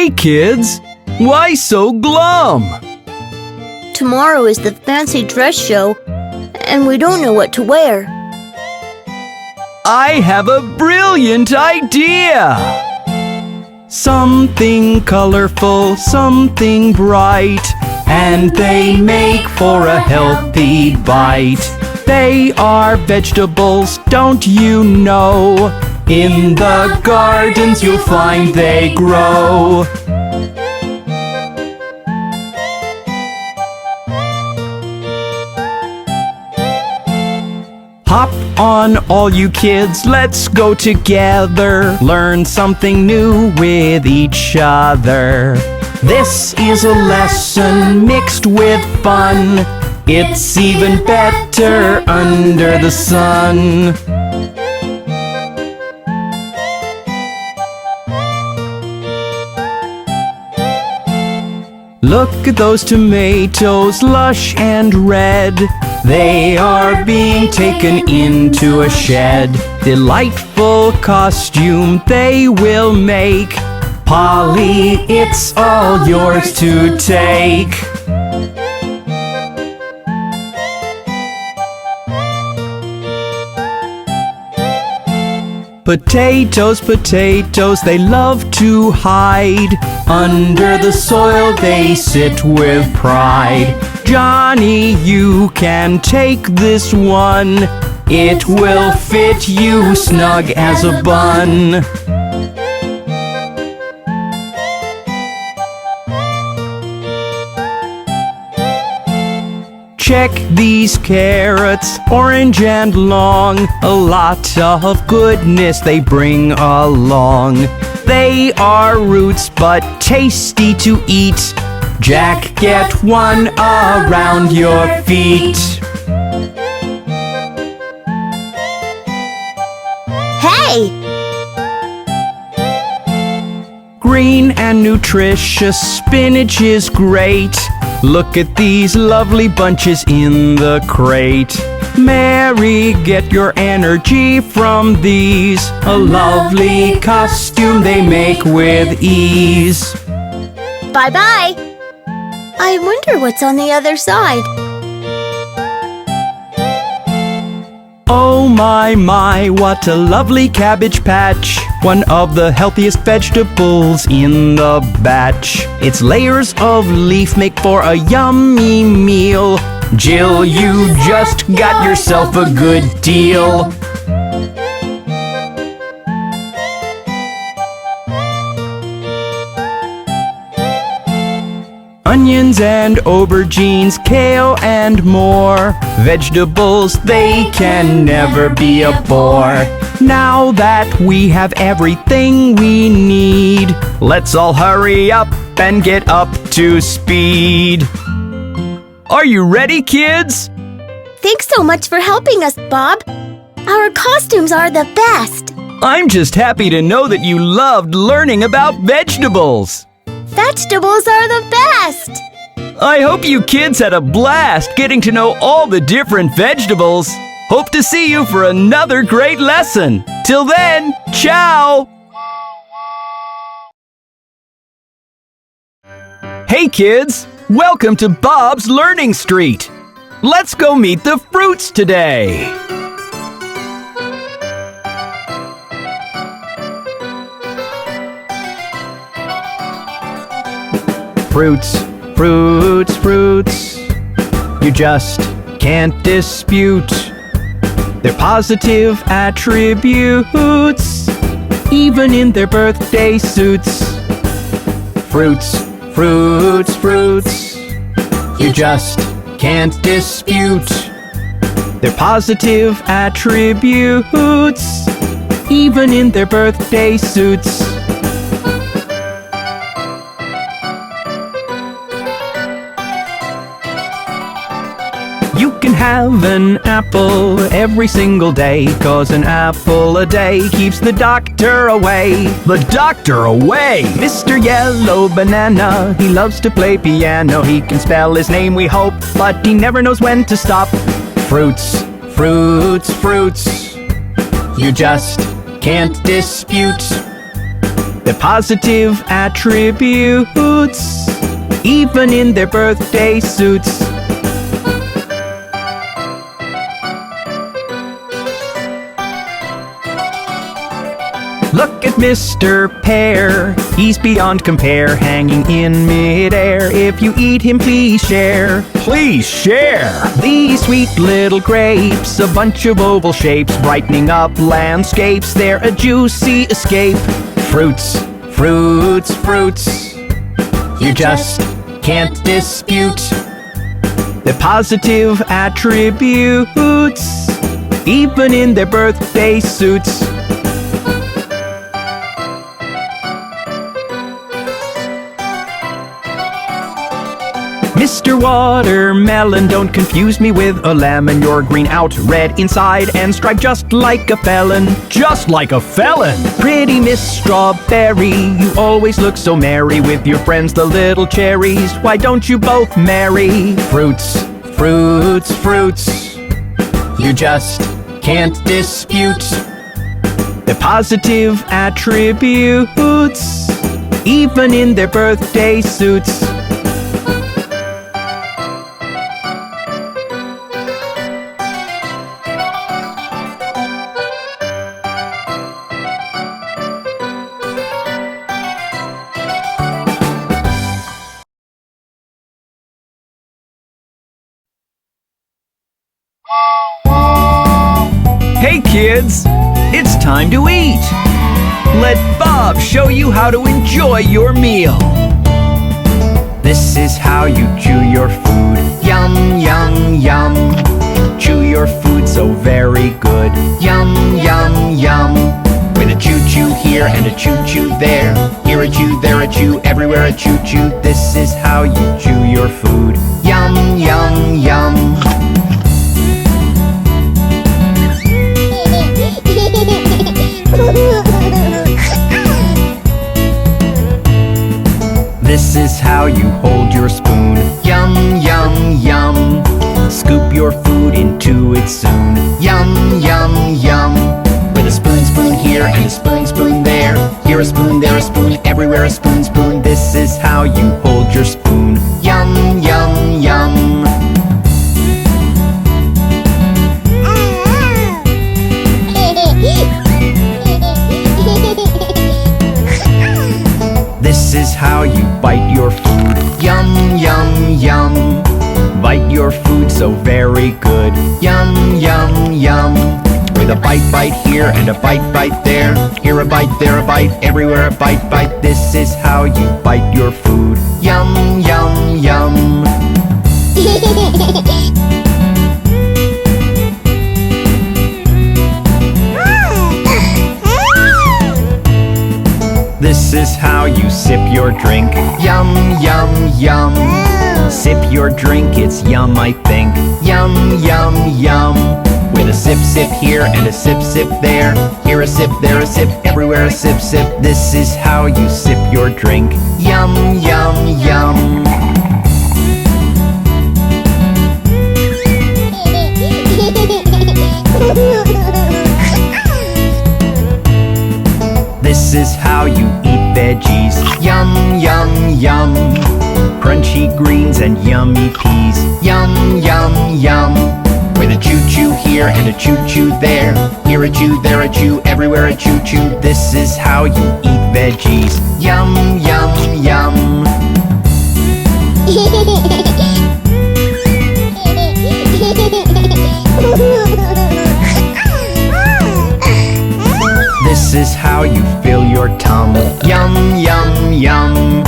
Hey kids, why so glum? Tomorrow is the fancy dress show, and we don't know what to wear. I have a brilliant idea! Something colorful, something bright, and they make for a healthy bite. They are vegetables, don't you know? In the gardens you'll find they grow. Hop on, all you kids, let's go together. Learn something new with each other. This is a lesson mixed with fun. It's even better under the sun. Look at those tomatoes, lush and red. They are being taken into a shed. Delightful costume they will make. Polly, it's all yours to take. Potatoes, potatoes, they love to hide. Under the soil they sit with pride. Johnny, you can take this one. It will fit you snug as a bun. Check these carrots, orange and long. A lot of goodness they bring along. They are roots but tasty to eat. Jack, get one around your feet. Hey! Green and nutritious spinach is great. Look at these lovely bunches in the crate. Mary, get your energy from these. A lovely costume they make with ease. Bye-bye! I wonder what's on the other side. Oh my, what a lovely cabbage patch. One of the healthiest vegetables in the batch. Its layers of leaf make for a yummy meal. Jill, you just got yourself a good deal. Onions and aubergines, kale and more. Vegetables, they can never be a bore. Now that we have everything we need, let's all hurry up and get up to speed. Are you ready, kids? Thanks so much for helping us, Bob. Our costumes are the best. I'm just happy to know that you loved learning about vegetables. Vegetables are the best! I hope you kids had a blast getting to know all the different vegetables. Hope to see you for another great lesson. Till then, ciao! Hey kids, welcome to Bob's Learning Street. Let's go meet the fruits today. Fruits, fruits, fruits, you just can't dispute their positive attributes, even in their birthday suits. Fruits, fruits, fruits, you just can't dispute their positive attributes, even in their birthday suits. You can have an apple every single day, 'cause an apple a day keeps the doctor away. The doctor away! Mr. Yellow Banana, he loves to play piano. He can spell his name, we hope, but he never knows when to stop. Fruits, fruits, fruits, you just can't dispute The positive attributes, even in their birthday suits. Look at Mr. Pear, he's beyond compare, hanging in midair. If you eat him, please share. Please share! These sweet little grapes, a bunch of oval shapes, brightening up landscapes, they're a juicy escape. Fruits, fruits, fruits, you just can't dispute the positive attributes, even in their birthday suits. Mr. Watermelon, don't confuse me with a lemon. You're green out, red inside, and striped just like a felon. Just like a felon! Pretty Miss Strawberry, you always look so merry with your friends, the little cherries. Why don't you both marry? Fruits, fruits, fruits, you just can't dispute the positive attributes, even in their birthday suits. Hey kids, it's time to eat! Let Bob show you how to enjoy your meal. This is how you chew your food. Yum, yum, yum. Chew your food so very good. Yum, yum, yum. With a choo-choo here and a choo-choo there. Here a chew, there a chew, everywhere a choo-choo. This is how you chew your food. Yum, yum, yum. This is how you hold your spoon. Yum, yum, yum. Scoop your food into it soon. Yum, yum, yum. With a spoon, spoon here and a spoon, spoon there. Here a spoon, there a spoon, everywhere a spoon, spoon. This is how you hold your spoon. Yum, yum, yum. This is how you bite your food. Yum, yum, yum. Bite your food so very good. Yum, yum, yum. With a bite, bite here and a bite, bite there. Here a bite, there a bite, everywhere a bite, bite. This is how you bite your food. Yum, yum, yum. This is how you sip your drink. Yum, yum, yum. Sip your drink, it's yum, I think. Yum, yum, yum. With a sip, sip here and a sip, sip there. Here a sip, there a sip, everywhere a sip, sip. This is how you sip your drink. Yum, yum, yum. This is how you eat veggies. Yum, yum, yum. Crunchy greens and yummy peas. Yum, yum, yum. With a choo-choo here and a choo-choo there. Here a chew, there a chew, everywhere a choo-choo. This is how you eat veggies. Yum, yum, yum. This is how you fill your tum. Yum, yum, yum.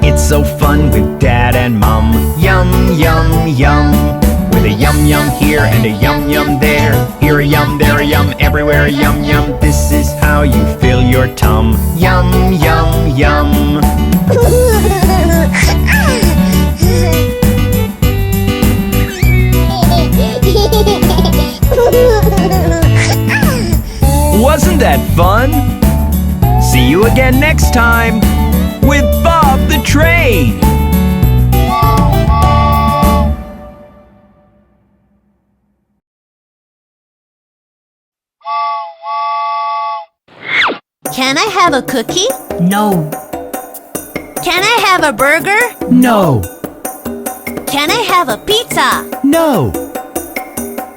It's so fun with Dad and Mum. Yum, yum, yum. With a yum, yum here and a yum, yum there. Here a yum, there a yum, everywhere a yum, yum. This is how you fill your tum. Yum, yum, yum. Wasn't that fun? See you again next time with Bob the Train. Can I have a cookie? No. Can I have a burger? No. Can I have a pizza? No.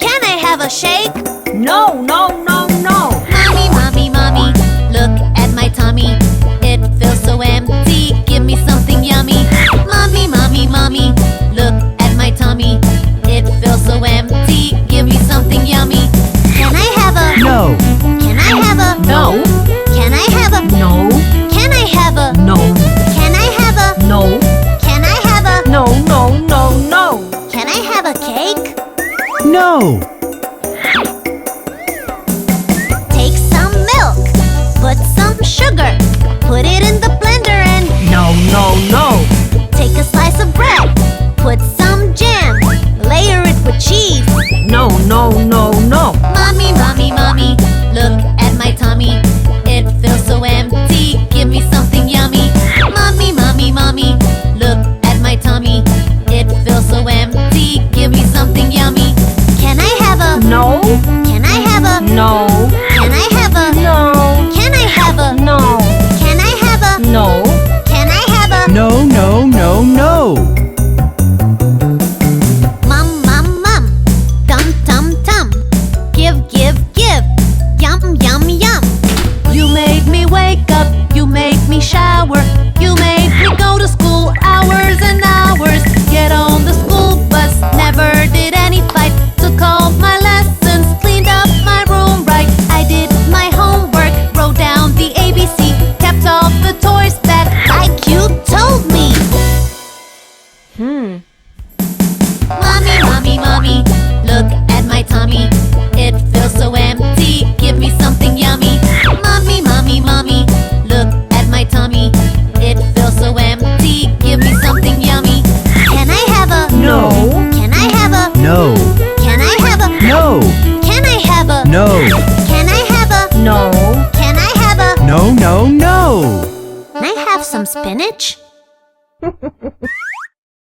Can I have a shake? No, no, no, no. Mommy, mommy, mommy, look at my tummy. It feels so empty. Give me something yummy. Mommy, mommy, mommy, look at my tummy. It feels so empty. Give me something yummy. Can I have a? No. Can I have a? No. Can I have a? No. Can I have a? No. Can I have a? No. Can I have a? No, no, no, no. Can I have a cake? No. Take some milk, put some sugar, put it in the blender and No, no, no. take a slice of bread, put some jam, layer it with cheese. No, no, no, no. Mommy, mommy, mommy, look at my tummy. It feels so empty. Give me something yummy. Mommy, mommy, mommy, look at my tummy. It feels so empty. Give me something yummy. Can I have a? No. Can I have a? No. Can I have a? No. Can I have a? No. Can I have a? No. Can I have a? No, no, no, no. Mum, mum, mum. Tum, tum, tum. Give, give, give. Yum, yum, yum. You made me wake up. You made me shower. You made me go to school hours and hours. Get on the school bus. Never did any fight. Took all my lessons. Cleaned up my room right. I did my homework. Wrote down the ABC. Kept all the toys that like you told me. Mommy, mommy, mommy, look at my tummy. It feels so empty. Give me something yummy. Mommy, mommy, mommy, look at my tummy. It feels so empty. Give me something yummy. Can I have a? No. Can I have a? No. Can I have a? No. Can I have a? No. Can I have a? No. Can I have a? No, no, no. Can I have some spinach?